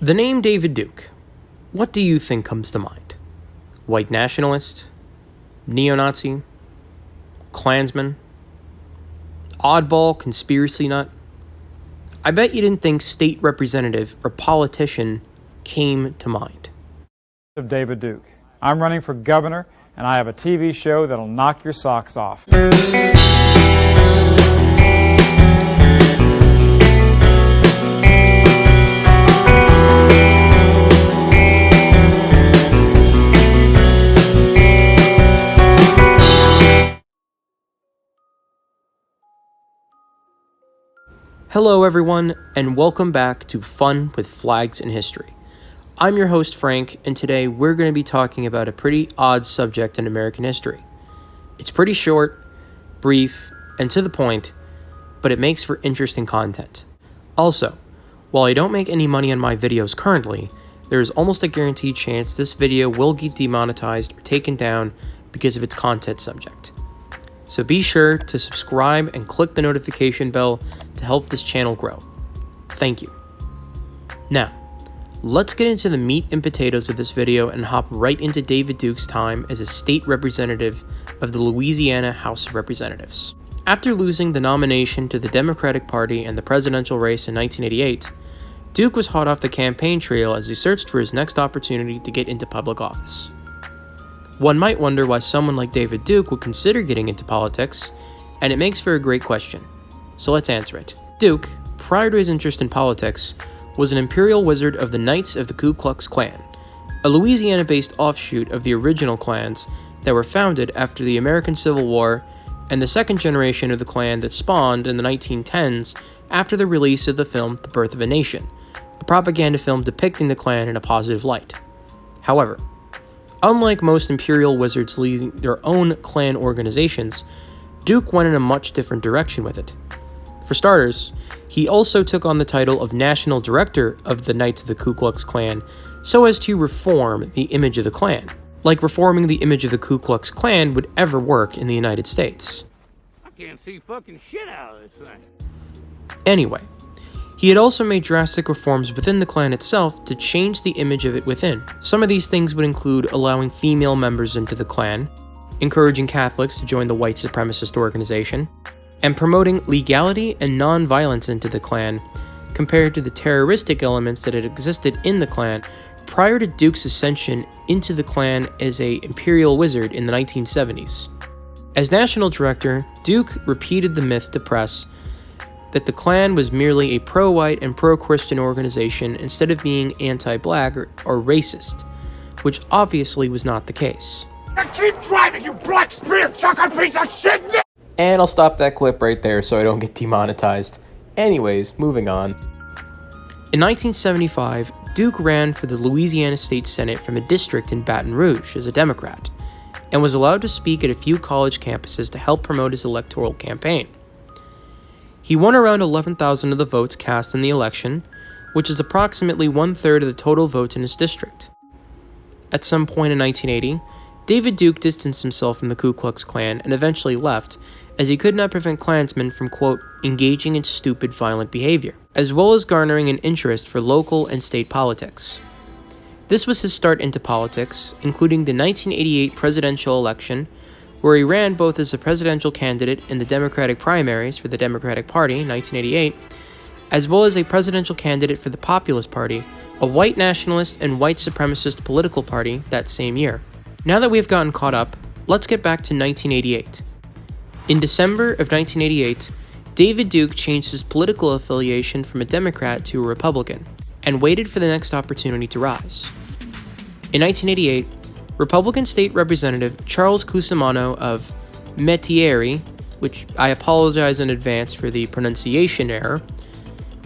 The name David Duke. What do you think comes to mind? White nationalist? Neo-Nazi? Klansman? Oddball conspiracy nut? I bet you didn't think state representative or politician came to mind. Of David Duke. I'm running for governor, and I have a TV show that'll knock your socks off. Hello everyone, and welcome back to Fun with Flags in History. I'm your host Frank, and today we're going to be talking about a pretty odd subject in American history. It's pretty short, brief, and to the point, but it makes for interesting content. Also, while I don't make any money on my videos currently, there is almost a guaranteed chance this video will get demonetized or taken down because of its content subject. So be sure to subscribe and click the notification bell to help this channel grow. Thank you. Now, let's get into the meat and potatoes of this video and hop right into David Duke's time as a state representative of the Louisiana House of Representatives. After losing the nomination to the Democratic Party in the presidential race in 1988, Duke was hot off the campaign trail as he searched for his next opportunity to get into public office. One might wonder why someone like David Duke would consider getting into politics, and it makes for a great question. So let's answer it. Duke, prior to his interest in politics, was an imperial wizard of the Knights of the Ku Klux Klan, a Louisiana-based offshoot of the original clans that were founded after the American Civil War and the second generation of the Klan that spawned in the 1910s after the release of the film The Birth of a Nation, a propaganda film depicting the Klan in a positive light. However, unlike most imperial wizards leading their own clan organizations, Duke went in a much different direction with it. For starters, he also took on the title of National Director of the Knights of the Ku Klux Klan so as to reform the image of the Klan, like reforming the image of the Ku Klux Klan would ever work in the United States. I can't see fucking shit out of this thing. Anyway, he had also made drastic reforms within the Klan itself to change the image of it within. Some of these things would include allowing female members into the Klan, encouraging Catholics to join the white supremacist organization, and promoting legality and non-violence into the Klan compared to the terroristic elements that had existed in the Klan prior to Duke's ascension into the Klan as an imperial wizard in the 1970s. As national director, Duke repeated the myth to press that the Klan was merely a pro-white and pro-Christian organization instead of being anti-black or racist, which obviously was not the case. Now keep driving, you black spear chucker piece of shit! And I'll stop that clip right there so I don't get demonetized. Anyways, moving on. In 1975, Duke ran for the Louisiana State Senate from a district in Baton Rouge as a Democrat, and was allowed to speak at a few college campuses to help promote his electoral campaign. He won around 11,000 of the votes cast in the election, which is approximately 1/3 of the total votes in his district. At some point in 1980, David Duke distanced himself from the Ku Klux Klan and eventually left, as he could not prevent Klansmen from, quote, engaging in stupid violent behavior, as well as garnering an interest for local and state politics. This was his start into politics, including the 1988 presidential election, where he ran both as a presidential candidate in the Democratic primaries for the Democratic Party in 1988, as well as a presidential candidate for the Populist Party, a white nationalist and white supremacist political party that same year. Now that we have gotten caught up, let's get back to 1988. In December of 1988, David Duke changed his political affiliation from a Democrat to a Republican, and waited for the next opportunity to rise. In 1988, Republican State Representative Charles Cusimano of Metairie, which I apologize in advance for the pronunciation error,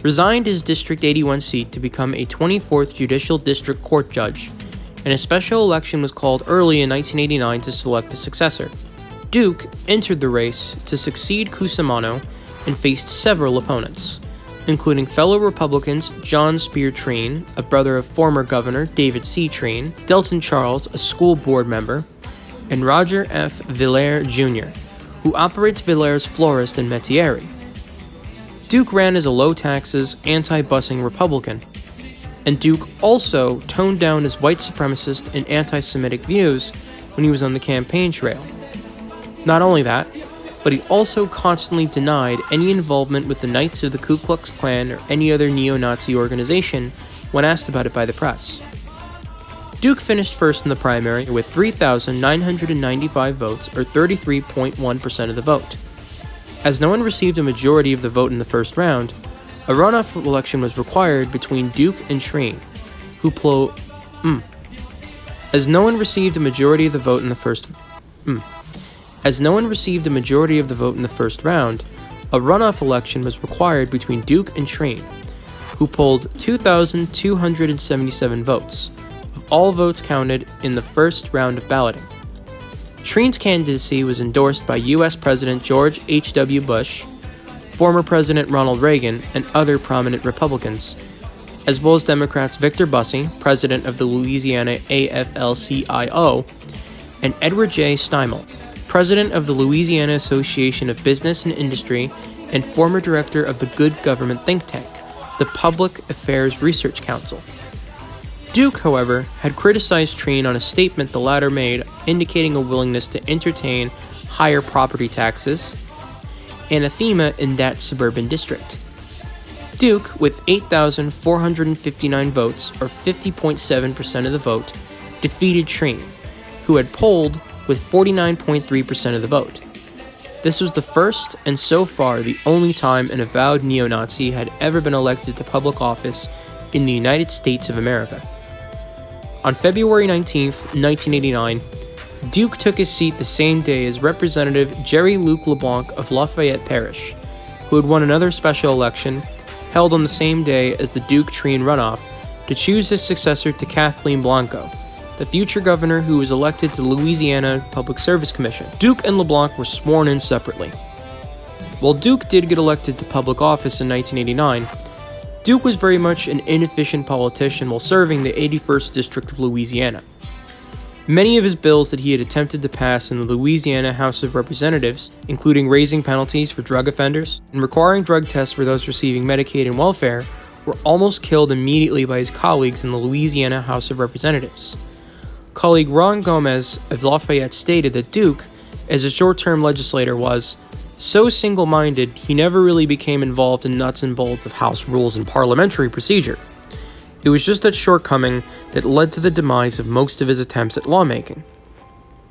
resigned his District 81 seat to become a 24th Judicial District Court judge, and a special election was called early in 1989 to select a successor. Duke entered the race to succeed Cusimano and faced several opponents, including fellow Republicans John Spear Treen, a brother of former Governor David C. Treen, Delton Charles, a school board member, and Roger F. Villere Jr., who operates Villere's Florist in Metairie. Duke ran as a low-taxes, anti-busing Republican, and Duke also toned down his white supremacist and anti-Semitic views when he was on the campaign trail. Not only that, but he also constantly denied any involvement with the Knights of the Ku Klux Klan or any other neo-Nazi organization when asked about it by the press. Duke finished first in the primary with 3,995 votes, or 33.1% of the vote. As no one received a majority of the vote in the first round, a runoff election was required between Duke and Train, who As no one received a majority of the vote in the first round, a runoff election was required between Duke and Train, who polled 2,277 votes, of all votes counted in the first round of balloting. Train's candidacy was endorsed by U.S. President George H.W. Bush, former President Ronald Reagan, and other prominent Republicans, as well as Democrats Victor Bussey, president of the Louisiana AFL-CIO, and Edward J. Steimel, president of the Louisiana Association of Business and Industry and former director of the Good Government think tank, the Public Affairs Research Council. Duke, however, had criticized Train on a statement the latter made indicating a willingness to entertain higher property taxes, anathema in that suburban district. Duke, with 8,459 votes, or 50.7% of the vote, defeated Train, who had polled with 49.3% of the vote. This was the first, and so far the only time an avowed neo-Nazi had ever been elected to public office in the United States of America. On February 19, 1989, Duke took his seat the same day as Representative Jerry Luc LeBlanc of Lafayette Parish, who had won another special election, held on the same day as the Duke-Train runoff, to choose his successor to Kathleen Blanco, the future governor who was elected to the Louisiana Public Service Commission. Duke and LeBlanc were sworn in separately. While Duke did get elected to public office in 1989, Duke was very much an inefficient politician while serving the 81st District of Louisiana. Many of his bills that he had attempted to pass in the Louisiana House of Representatives, including raising penalties for drug offenders and requiring drug tests for those receiving Medicaid and welfare, were almost killed immediately by his colleagues in the Louisiana House of Representatives. Colleague Ron Gomez of Lafayette stated that Duke, as a short-term legislator, was so single-minded he never really became involved in nuts and bolts of House rules and parliamentary procedure. It was just that shortcoming that led to the demise of most of his attempts at lawmaking.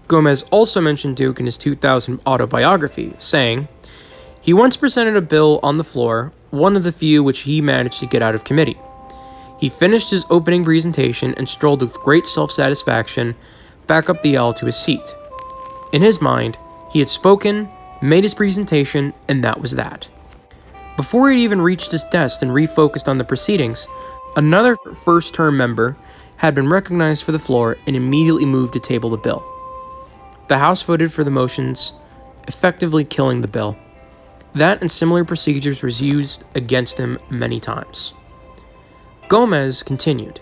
Gomez also mentioned Duke in his 2000 autobiography, saying, "He once presented a bill on the floor, one of the few which he managed to get out of committee. He finished his opening presentation and strolled with great self-satisfaction back up the aisle to his seat. In his mind, he had spoken, made his presentation, and that was that." Before he had even reached his desk and refocused on the proceedings, another first-term member had been recognized for the floor and immediately moved to table the bill. The House voted for the motions, effectively killing the bill. That and similar procedures was used against him many times. Gomez continued,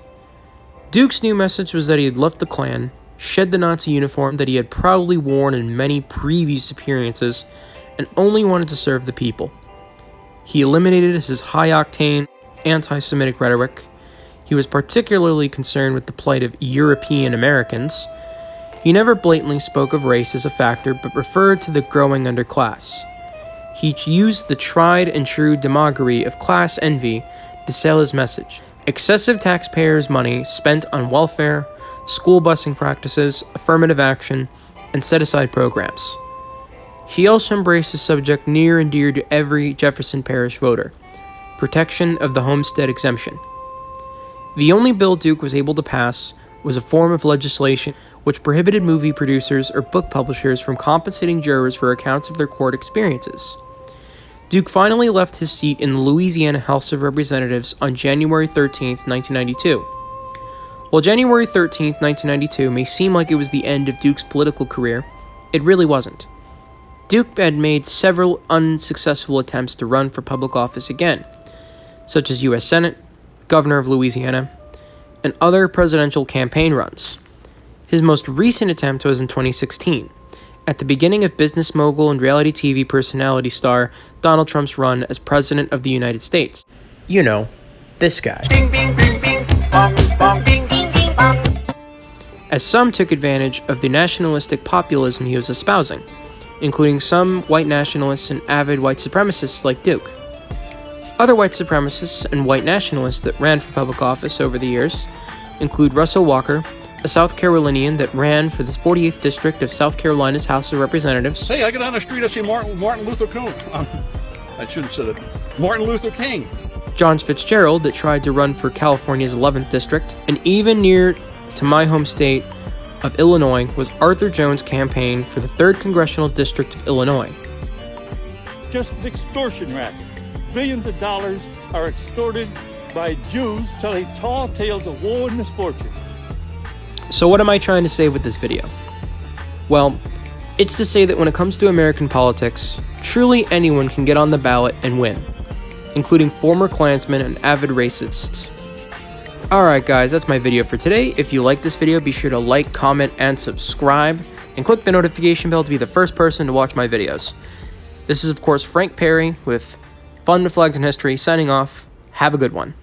"Duke's new message was that he had left the Klan, shed the Nazi uniform that he had proudly worn in many previous appearances, and only wanted to serve the people. He eliminated his high-octane, anti-Semitic rhetoric. He was particularly concerned with the plight of European Americans. He never blatantly spoke of race as a factor, but referred to the growing underclass. He used the tried and true demagoguery of class envy to sell his message. Excessive taxpayers' money spent on welfare, school busing practices, affirmative action, and set-aside programs. He also embraced a subject near and dear to every Jefferson Parish voter: protection of the homestead exemption. The only bill Duke was able to pass was a form of legislation which prohibited movie producers or book publishers from compensating jurors for accounts of their court experiences. Duke finally left his seat in the Louisiana House of Representatives on January 13, 1992. While January 13, 1992 may seem like it was the end of Duke's political career, it really wasn't. Duke had made several unsuccessful attempts to run for public office again, such as U.S. Senate, Governor of Louisiana, and other presidential campaign runs. His most recent attempt was in 2016, at the beginning of business mogul and reality TV personality star Donald Trump's run as President of the United States. You know, this guy. Bing, bing, bing, bing. bong, bong, ding, ding, ding, bong. As some took advantage of the nationalistic populism he was espousing, including some white nationalists and avid white supremacists like Duke. Other white supremacists and white nationalists that ran for public office over the years include Russell Walker, a South Carolinian that ran for the 48th District of South Carolina's House of Representatives. Hey, I get on the street, I see Martin Luther King. I shouldn't have said it. Martin Luther King. John Fitzgerald that tried to run for California's 11th District, and even near to my home state of Illinois was Arthur Jones' campaign for the 3rd Congressional District of Illinois. Just an extortion racket. Billions of dollars are extorted by Jews telling tall tales of woe and misfortune. So what am I trying to say with this video? Well, it's to say that when it comes to American politics, truly anyone can get on the ballot and win, including former Klansmen and avid racists. Alright guys, that's my video for today. If you like this video, be sure to like, comment, and subscribe, and click the notification bell to be the first person to watch my videos. This is of course Frank Perry with Fun with Flags and History, signing off. Have a good one.